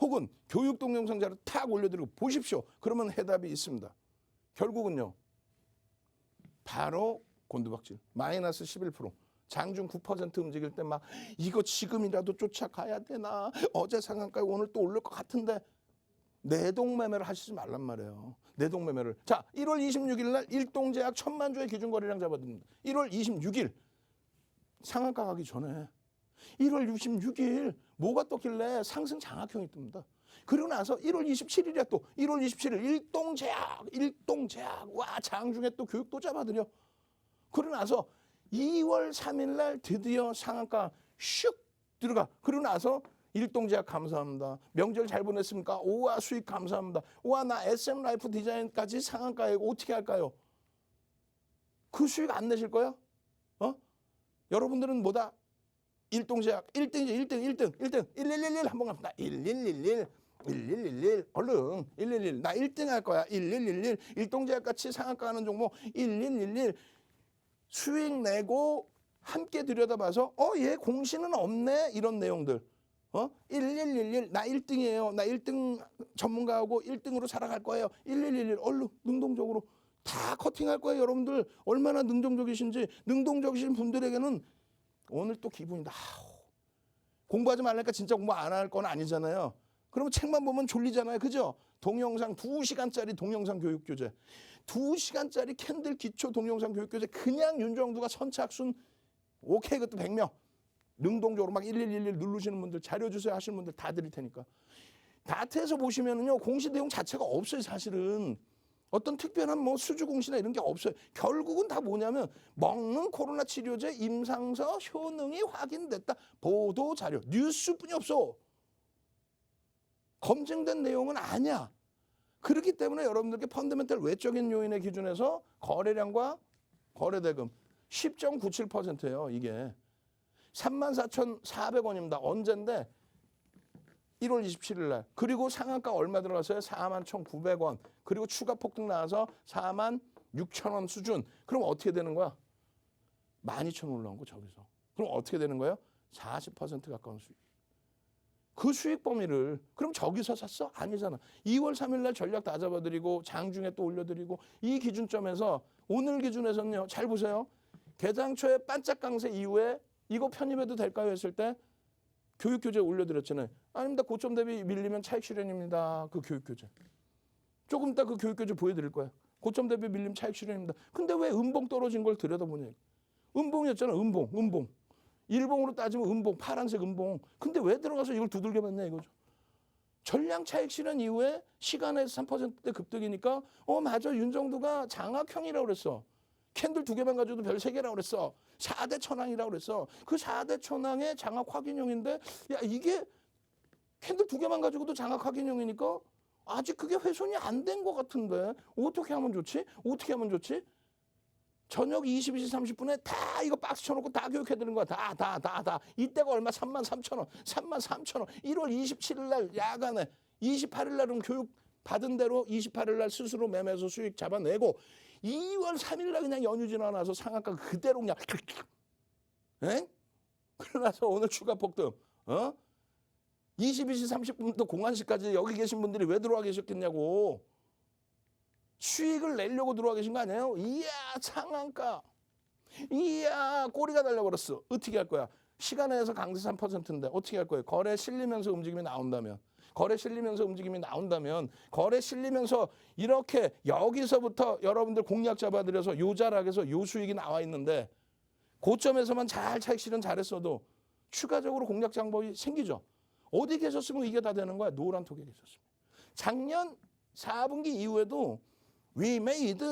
혹은 교육 동영상 자료 탁 올려드리고 보십시오. 그러면 해답이 있습니다. 결국은요. 바로 곤두박질. 마이너스 11%. 장중 9% 움직일 때 막 이거 지금이라도 쫓아가야 되나. 어제 상한가에 오늘 또 오를 것 같은데. 내동매매를 하시지 말란 말이에요. 내동매매를. 자, 1월 26일 날 일동제약 1000만 주의 기준거래량 잡아드립니다. 1월 26일 상한가 가기 전에 1월 26일 뭐가 떴길래 상승 장악형이 뜹니다. 그리고 나서 1월 27일이야 또 1월 27일 일동제약 와 장중에 또 교육 또 잡아드려. 그러고 나서 2월 3일 날 드디어 상한가 슉 들어가. 그러고 나서 일동제약 감사합니다. 명절 잘 보냈습니까? 오와 수익 감사합니다. 오와 나 SM 라이프 디자인까지 상한가에 어떻게 할까요? 그 수익 안 내실 거야? 여러분들은 뭐다? 일동제약 1등 1111 한번 갑니다. 1111 얼른 1111 나 1등 할 거야. 1111 일동제약 같이 상한가 하는 종목 1111 수익 내고 함께 들여다봐서 얘 공시는 없네 이런 내용들 1111 나 1등이에요. 나 1등 전문가하고 1등으로 살아갈 거예요. 1111 얼른 능동적으로 다 커팅할 거예요. 여러분들 얼마나 능동적이신지. 능동적이신 분들에게는 오늘 또 기분이다. 공부하지 말라니까 진짜 공부 안 할 건 아니잖아요. 그러면 책만 보면 졸리잖아요. 그죠? 동영상 2시간짜리 동영상 교육교재 2시간짜리 캔들 기초 동영상 교육교재 그냥 윤정두가 선착순 오케이 그것도 100명 능동적으로 막 1111 누르시는 분들 자료 주세요 하시는 분들 다 드릴 테니까 다트에서 보시면은요 공시 내용 자체가 없어요. 사실은 어떤 특별한 뭐 수주 공시나 이런 게 없어요. 결국은 다 뭐냐면 먹는 코로나 치료제 임상서 효능이 확인됐다. 보도 자료 뉴스뿐이 없어. 검증된 내용은 아니야. 그렇기 때문에 여러분들께 펀더멘털 외적인 요인의 기준에서 거래량과 거래대금 10.97%예요. 이게 34,400원입니다. 언젠데 1월 27일 날. 그리고 상한가 얼마 들어갔어요? 41,900원. 그리고 추가 폭등 나와서 46,000원 수준. 그럼 어떻게 되는 거야? 12,000원 올라온 거 저기서. 그럼 어떻게 되는 거예요? 40% 가까운 수익. 그 수익 범위를 그럼 저기서 샀어? 아니잖아. 2월 3일 날 전략 다 잡아드리고 장중에 또 올려드리고 이 기준점에서 오늘 기준에서는요. 잘 보세요. 개장 초에 반짝 강세 이후에 이거 편입해도 될까요? 했을 때 교육교재 올려드렸잖아요. 아닙니다. 고점 대비 밀리면 차익 실현입니다. 그 교육교재. 조금 이따 그 교육교재 보여드릴 거예요. 고점 대비 밀리면 차익 실현입니다. 근데 왜 음봉 떨어진 걸 들여다보냐. 음봉이었잖아. 음봉. 일봉으로 따지면 음봉, 파란색 음봉. 근데 왜 들어가서 이걸 두들겨 맞냐 이거죠. 전량 차익 실현 이후에 시간에서 3%대 급등이니까 맞아. 윤정두가 장악형이라고 그랬어. 캔들 2개만 가져도 별 3개라고 그랬어. 4대 천왕이라고 그랬어. 그 4대 천왕의 장악 확인형인데 야 이게 캔들 2개만 가지고도 장악 확인형이니까 아직 그게 훼손이 안 된 것 같은데 어떻게 하면 좋지? 저녁 22시 30분에 다 이거 박스 쳐놓고 다 교육해드리는 거야. 다. 이때가 얼마? 33,000원. 33,000원. 1월 27일 날 야간에 28일 날은 교육 받은 대로 28일 날 스스로 매매해서 수익 잡아내고 2월 3일 날 그냥 연휴 지나서 상한가 그대로 그냥 그러나서 오늘 추가 폭등 22시 30분부터 공안시까지 여기 계신 분들이 왜 들어와 계셨겠냐고. 수익을 내려고 들어와 계신 거 아니에요? 이야 상한가. 이야 꼬리가 달려버렸어. 어떻게 할 거야? 시간에서 강세 3%인데 어떻게 할 거예요? 거래 실리면서 움직임이 나온다면 거래 실리면서 이렇게 여기서부터 여러분들 공략 잡아드려서 요 자락에서 요 수익이 나와 있는데 고점에서만 잘 차익 실현 잘했어도 추가적으로 공략 장법이 생기죠. 어디 계셨으면 이게 다 되는 거야. 노란톡에 계셨으면. 작년 4분기 이후에도 we made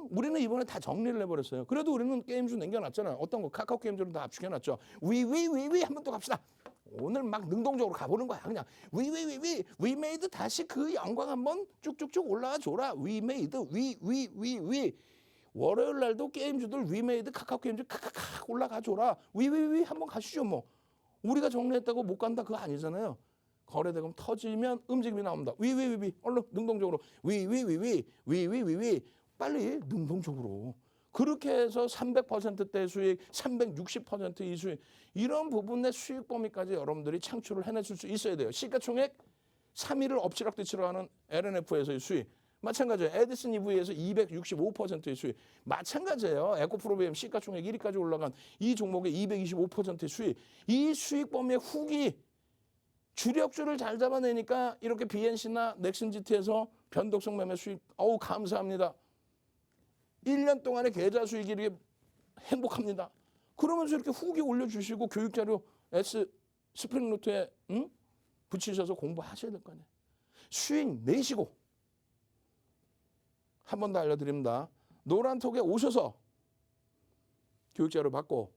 우리는 이번에 다 정리를 해버렸어요. 그래도 우리는 게임주 남겨놨잖아요. 어떤 거 카카오 게임주로 다 압축해놨죠. we 한 번 또 갑시다. 오늘 막 능동적으로 가보는 거야. 그냥 we made 다시 그 영광 한번 쭉쭉쭉 올라와 줘라. we made we 월요일 날도 게임주들 we made 카카오 게임주 카카카 올라가 줘라. we 한번 가시죠 뭐. 우리가 정리했다고 못 간다 그거 아니잖아요. 거래대금 터지면 움직임이 나옵니다. 위 얼른 능동적으로 위 빨리 능동적으로 그렇게 해서 300%대 수익, 360%의 수익 이런 부분의 수익 범위까지 여러분들이 창출을 해내실 수 있어야 돼요. 시가총액 3위를 엎치락뒤치락 하는 LNF에서의 수익 마찬가지예요. 에디슨 EV에서 265%의 수익 마찬가지예요. 에코프로비엠 시가총액 1위까지 올라간 이 종목의 225%의 수익 이 수익 범위의 후기 주력주를 잘 잡아내니까 이렇게 BNC나 넥슨GT에서 변동성 매매 수익 감사합니다. 1년 동안의 계좌 수익이 이렇게 행복합니다. 그러면서 이렇게 후기 올려주시고 교육자료 스프링노트에 붙이셔서 공부하셔야 될 거 아니에요. 수익 내시고 한 번 더 알려드립니다. 노란톡에 오셔서 교육자료 받고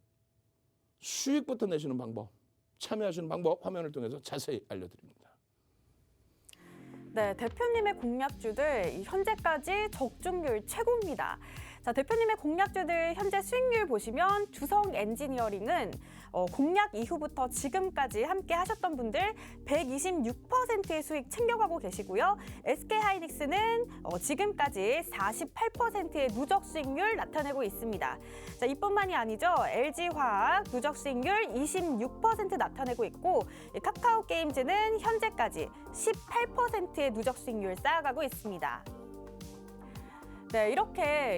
수익부터 내시는 방법 참여하시는 방법 화면을 통해서 자세히 알려드립니다. 네, 대표님의 공략주들 현재까지 적중률 최고입니다. 자, 대표님의 공략주들 현재 수익률 보시면 주성 엔지니어링은 공략 이후부터 지금까지 함께 하셨던 분들 126%의 수익 챙겨가고 계시고요. SK하이닉스는 지금까지 48%의 누적 수익률 나타내고 있습니다. 자, 이뿐만이 아니죠. LG화학 누적 수익률 26% 나타내고 있고 카카오게임즈는 현재까지 18%의 누적 수익률 쌓아가고 있습니다. 네,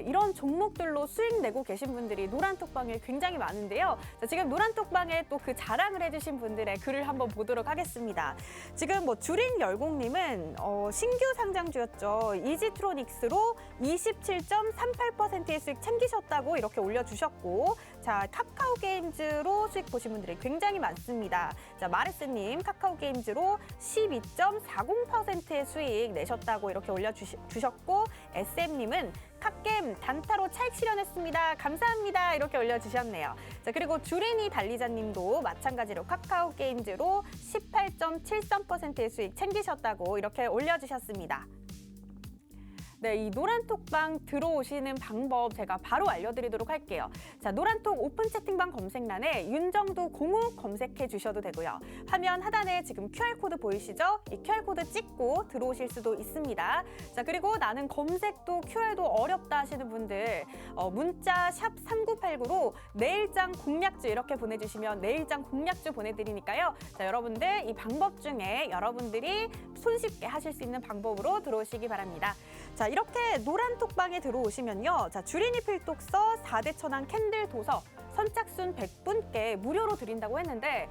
이런 종목들로 수익 내고 계신 분들이 노란톡방에 굉장히 많은데요. 자, 지금 노란톡방에 또 그 자랑을 해주신 분들의 글을 한번 보도록 하겠습니다. 지금 주린열공님은 신규 상장주였죠. 이지트로닉스로 27.38%의 수익 챙기셨다고 이렇게 올려주셨고, 자 카카오게임즈로 수익 보신 분들이 굉장히 많습니다. 자 마레스님 카카오게임즈로 12.40%의 수익 내셨다고 이렇게 올려주셨고, SM님은 갓겜 단타로 차익 실현했습니다. 감사합니다. 이렇게 올려주셨네요. 자, 그리고 주린이 달리자님도 마찬가지로 카카오게임즈로 18.73%의 수익 챙기셨다고 이렇게 올려주셨습니다. 네, 이 노란톡방 들어오시는 방법 제가 바로 알려드리도록 할게요. 자, 노란톡 오픈 채팅방 검색란에 윤정두 05 검색해 주셔도 되고요. 화면 하단에 지금 QR코드 보이시죠? 이 QR코드 찍고 들어오실 수도 있습니다. 자, 그리고 나는 검색도 QR도 어렵다 하시는 분들 문자 샵 3989로 내일장 공략주 이렇게 보내주시면 내일장 공략주 보내드리니까요. 자, 여러분들 이 방법 중에 여러분들이 손쉽게 하실 수 있는 방법으로 들어오시기 바랍니다. 자, 이렇게 노란톡방에 들어오시면요. 자, 주린이 필독서 4대 천왕 캔들 도서 선착순 100분께 무료로 드린다고 했는데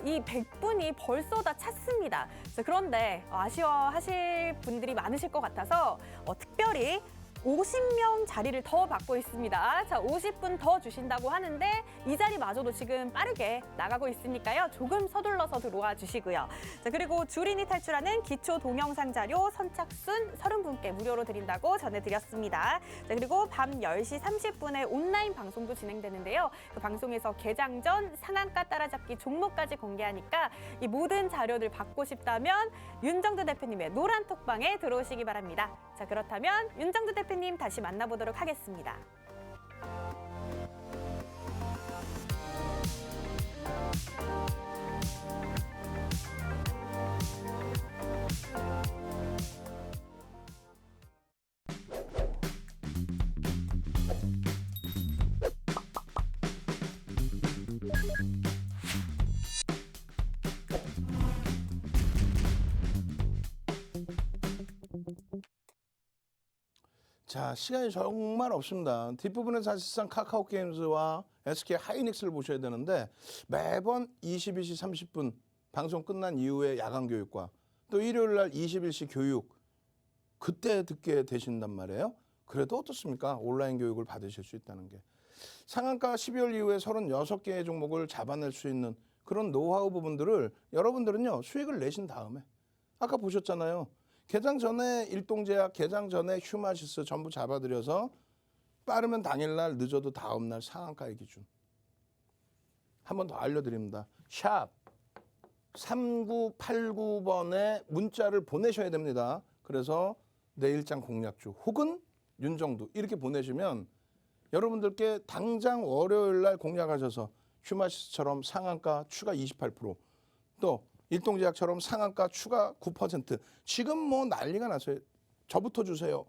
이 100분이 벌써 다 찼습니다. 자, 그런데 아쉬워하실 분들이 많으실 것 같아서 특별히 50명 자리를 더 받고 있습니다. 자, 50분 더 주신다고 하는데 이 자리마저도 지금 빠르게 나가고 있으니까요. 조금 서둘러서 들어와 주시고요. 자, 그리고 주린이 탈출하는 기초 동영상 자료 선착순 30분께 무료로 드린다고 전해드렸습니다. 자, 그리고 밤 10시 30분에 온라인 방송도 진행되는데요. 그 방송에서 개장 전 상한가 따라잡기 종목까지 공개하니까 이 모든 자료들 받고 싶다면 윤정두 대표님의 노란톡방에 들어오시기 바랍니다. 자, 그렇다면 윤정두 대표님 다시 만나보도록 하겠습니다. 자, 시간이 정말 없습니다. 뒷부분은 사실상 카카오 게임즈와 SK 하이닉스를 보셔야 되는데 매번 22시 30분 방송 끝난 이후에 야간 교육과 또 일요일 날 21시 교육 그때 듣게 되신단 말이에요. 그래도 어떻습니까? 온라인 교육을 받으실 수 있다는 게. 상한가 12월 이후에 36개의 종목을 잡아낼 수 있는 그런 노하우 부분들을 여러분들은요. 수익을 내신 다음에 아까 보셨잖아요. 개장 전에 일동제약, 개장 전에 휴마시스 전부 잡아들여서 빠르면 당일날, 늦어도 다음날 상한가의 기준. 한 번 더 알려드립니다. 샵 3989번에 문자를 보내셔야 됩니다. 그래서 내일장 공략주 혹은 윤정두 이렇게 보내시면 여러분들께 당장 월요일날 공략하셔서 휴마시스처럼 상한가 추가 28%, 또 일동제약처럼 상한가 추가 9%. 지금 뭐 난리가 났어요. 저부터 주세요.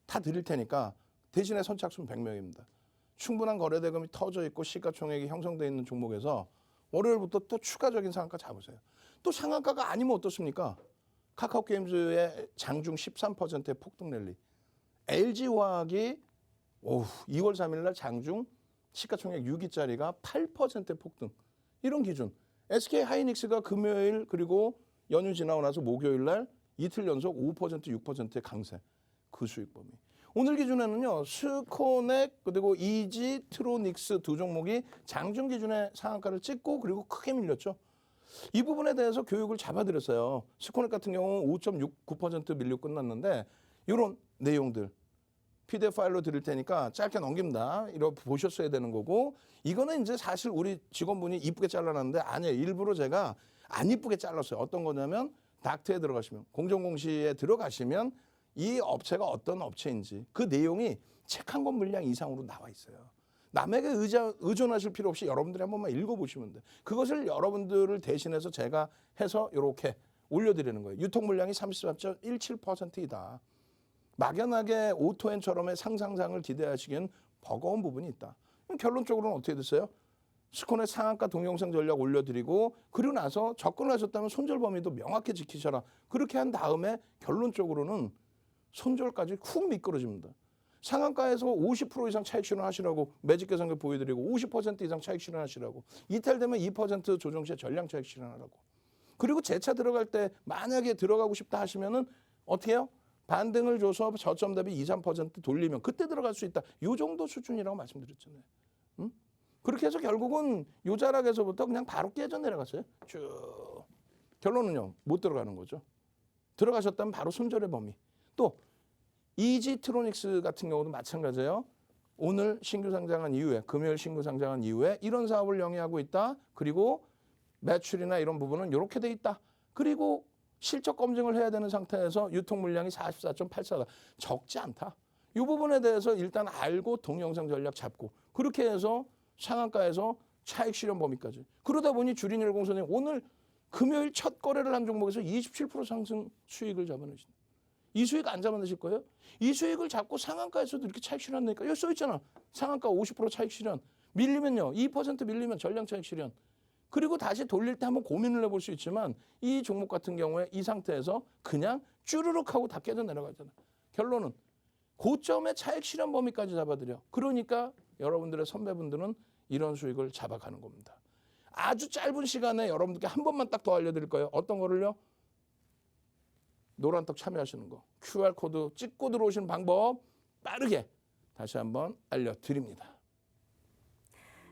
다 드릴 테니까 대신에 선착순 100명입니다. 충분한 거래대금이 터져 있고 시가총액이 형성되어 있는 종목에서 월요일부터 또 추가적인 상한가 잡으세요. 또 상한가가 아니면 어떻습니까? 카카오게임즈의 장중 13%의 폭등 랠리. LG화학이 2월 3일 날 장중 시가총액 6위짜리가 8%의 폭등. 이런 기준. SK 하이닉스가 금요일 그리고 연휴 지나고 나서 목요일 날 이틀 연속 5% 6%의 강세. 그 수익 범위. 오늘 기준에는요. 스코넥 그리고 이지 트로닉스 두 종목이 장중 기준에 상한가를 찍고 그리고 크게 밀렸죠. 이 부분에 대해서 교육을 잡아드렸어요. 스코넥 같은 경우 5.69% 밀려 끝났는데 이런 내용들 PDF 파일로 드릴 테니까 짧게 넘깁니다. 이렇게 보셨어야 되는 거고 이거는 이제 사실 우리 직원분이 이쁘게 잘라놨는데 아니에요. 일부러 제가 안 이쁘게 잘랐어요. 어떤 거냐면 닥트에 들어가시면 공정공시에 들어가시면 이 업체가 어떤 업체인지 그 내용이 책 한 권 분량 이상으로 나와 있어요. 남에게 의존하실 필요 없이 여러분들이 한 번만 읽어보시면 돼요. 그것을 여러분들을 대신해서 제가 해서 이렇게 올려드리는 거예요. 유통 물량이 33.17%이다. 막연하게 오토엔처럼의 상상상을 기대하시기엔 버거운 부분이 있다. 결론적으로는 어떻게 됐어요? 스콘의 상한가 동영상 전략 올려드리고 그리고 나서 접근하셨다면 손절 범위도 명확히 지키셔라. 그렇게 한 다음에 결론적으로는 손절까지 훅 미끄러집니다. 상한가에서 50% 이상 차익 실현하시라고 매직 계산기 보여드리고 50% 이상 차익 실현하시라고 이탈되면 2% 조정 시에 전량 차익 실현하라고. 그리고 재차 들어갈 때 만약에 들어가고 싶다 하시면은 어떻게 해요? 반등을 줘서 저점 대비 2, 3% 돌리면 그때 들어갈 수 있다. 이 정도 수준이라고 말씀드렸잖아요. 응? 그렇게 해서 결국은 요 자락에서부터 그냥 바로 깨져 내려갔어요. 쭉. 결론은요. 못 들어가는 거죠. 들어가셨다면 바로 손절의 범위. 또 이지트로닉스 같은 경우도 마찬가지예요. 오늘 신규 상장한 이후에 금요일 신규 상장한 이후에 이런 사업을 영위하고 있다. 그리고 매출이나 이런 부분은 이렇게 돼 있다. 그리고 실적 검증을 해야 되는 상태에서 유통 물량이 44.84가 적지 않다. 이 부분에 대해서 일단 알고 동영상 전략 잡고 그렇게 해서 상한가에서 차익 실현 범위까지. 그러다 보니 주린일공 선생님 오늘 금요일 첫 거래를 한 종목에서 27% 상승 수익을 잡아내신다. 이 수익 안 잡아내실 거예요? 이 수익을 잡고 상한가에서도 이렇게 차익 실현하니까 여기 써 있잖아. 상한가 50% 차익 실현. 밀리면요. 2% 밀리면 전량 차익 실현. 그리고 다시 돌릴 때 한번 고민을 해볼 수 있지만 이 종목 같은 경우에 이 상태에서 그냥 쭈르륵 하고 다 깨져 내려가잖아. 결론은 고점의 차익 실현 범위까지 잡아드려. 그러니까 여러분들의 선배분들은 이런 수익을 잡아가는 겁니다. 아주 짧은 시간에 여러분들께 한 번만 딱 더 알려드릴 거예요. 어떤 거를요? 노란떡 참여하시는 거. QR코드 찍고 들어오시는 방법 빠르게 다시 한번 알려드립니다.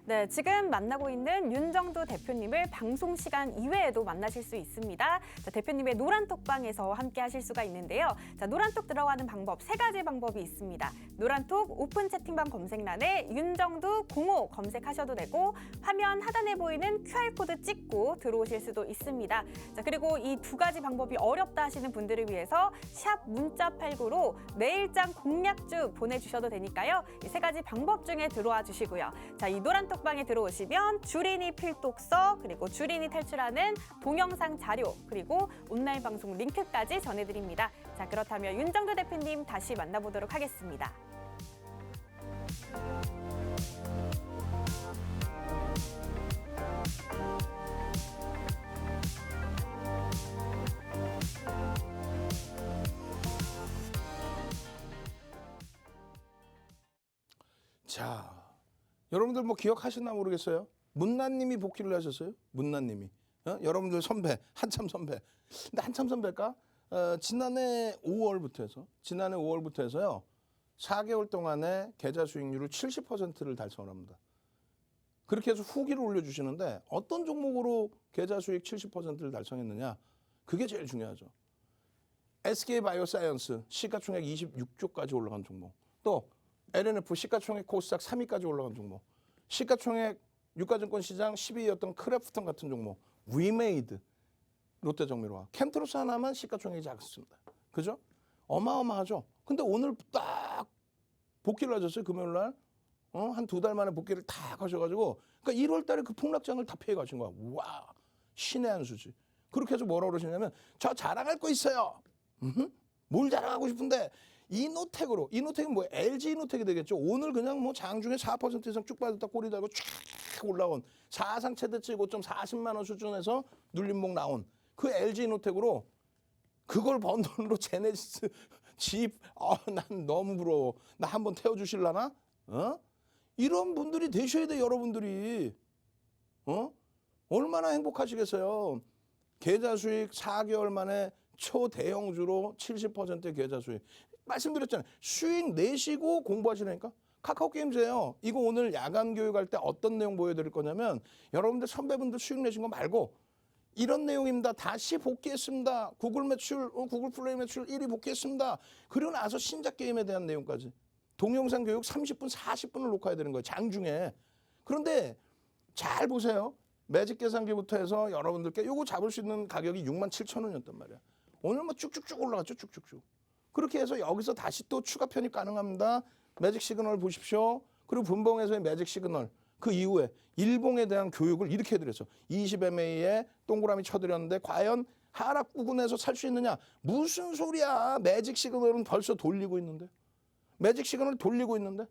네, 지금 만나고 있는 윤정두 대표님을 방송 시간 이외에도 만나실 수 있습니다. 자, 대표님의 노란톡방에서 함께 하실 수가 있는데요. 자, 노란톡 들어가는 방법 3가지 방법이 있습니다. 노란톡 오픈 채팅방 검색란에 윤정두 05 검색하셔도 되고 화면 하단에 보이는 QR코드 찍고 들어오실 수도 있습니다. 자, 그리고 이 2가지 방법이 어렵다 하시는 분들을 위해서 샵 문자 89로 내일장 공략주 보내주셔도 되니까요. 이 3가지 방법 중에 들어와 주시고요. 자, 이 노란톡방에 들어오시면 주린이 필독서 그리고 주린이 탈출하는 동영상 자료 그리고 온라인 방송 링크까지 전해드립니다. 자, 그렇다면 윤정두 대표님 다시 만나보도록 하겠습니다. 자, 여러분들 뭐 기억하시나 모르겠어요. 문나님이 복귀를 하셨어요. 문나님이. 여러분들 선배, 한참 선배. 근데 한참 선배일까? 지난해 5월부터 해서요. 4개월 동안에 계좌 수익률을 70%를 달성합니다. 그렇게 해서 후기를 올려주시는데 어떤 종목으로 계좌 수익 70%를 달성했느냐? 그게 제일 중요하죠. SK바이오사이언스 시가총액 26조까지 올라간 종목. 또 LNF 시가총액 코스닥 3위까지 올라간 종목. 시가총액 유가증권 시장 10위였던 크래프톤 같은 종목. 위메이드, 롯데정밀화. 캠트로스 하나만 시가총액이 작습니다. 그죠? 어마어마하죠. 근데 오늘 딱 복귀를 하셨어요. 금요일 날. 한 2달 만에 복귀를 딱 하셔가지고 그러니까 1월 달에 그 폭락장을 다 피해 가신 거야. 와, 신의 한 수지. 그렇게 해서 뭐라고 그러시냐면 저 자랑할 거 있어요. 뭘 자랑하고 싶은데 이노텍으로, 이노텍은 뭐 LG 이노텍이 되겠죠. 오늘 그냥 뭐 장중에 4% 이상 쭉 빠졌다 꼬리 달고 쫙 올라온 사상 최대치 고점 40만 원 수준에서 눌림목 나온 그 LG 이노텍으로 그걸 번 돈으로 제네시스 집, 난 너무 부러워. 나 한번 태워주실라나? 이런 분들이 되셔야 돼, 여러분들이. 얼마나 행복하시겠어요. 계좌 수익 4개월 만에 초대형주로 70%의 계좌 수익. 말씀드렸잖아요. 수익 내시고 공부하시라니까. 카카오게임즈예요. 이거 오늘 야간 교육할 때 어떤 내용 보여드릴 거냐면 여러분들 선배분들 수익 내신 거 말고 이런 내용입니다. 다시 복귀했습니다. 구글 매출, 구글 플레이 매출 1위 복귀했습니다. 그리고 나서 신작 게임에 대한 내용까지. 동영상 교육 30분, 40분을 녹화해야 되는 거예요. 장중에. 그런데 잘 보세요. 매직 계산기부터 해서 여러분들께 요거 잡을 수 있는 가격이 67,000원이었단 말이야. 오늘 뭐 쭉쭉쭉 올라갔죠. 쭉쭉쭉. 그렇게 해서 여기서 다시 또 추가 편입 가능합니다. 매직 시그널 보십시오. 그리고 분봉에서의 매직 시그널. 그 이후에 일봉에 대한 교육을 이렇게 해드렸어. 20MA에 동그라미 쳐드렸는데 과연 하락 부근에서 살 수 있느냐? 무슨 소리야. 매직 시그널은 벌써 돌리고 있는데. 매직 시그널 돌리고 있는데.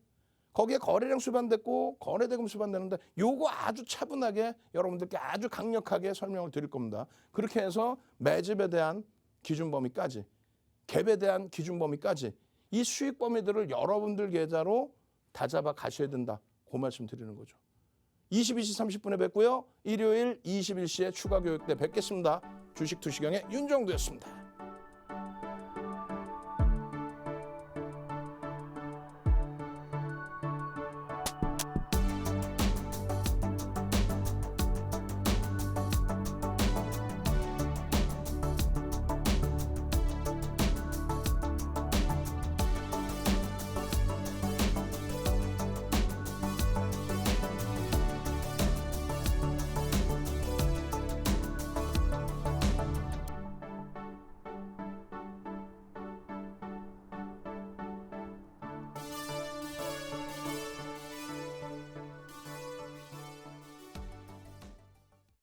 거기에 거래량 수반됐고 거래대금 수반되는데 요거 아주 차분하게 여러분들께 아주 강력하게 설명을 드릴 겁니다. 그렇게 해서 매집에 대한 기준 범위까지 갭에 대한 기준 범위까지 이 수익 범위들을 여러분들 계좌로 다 잡아 가셔야 된다. 그 말씀 드리는 거죠. 22시 30분에 뵙고요. 일요일 21시에 추가 교육 때 뵙겠습니다. 주식 투시경의 윤정두였습니다.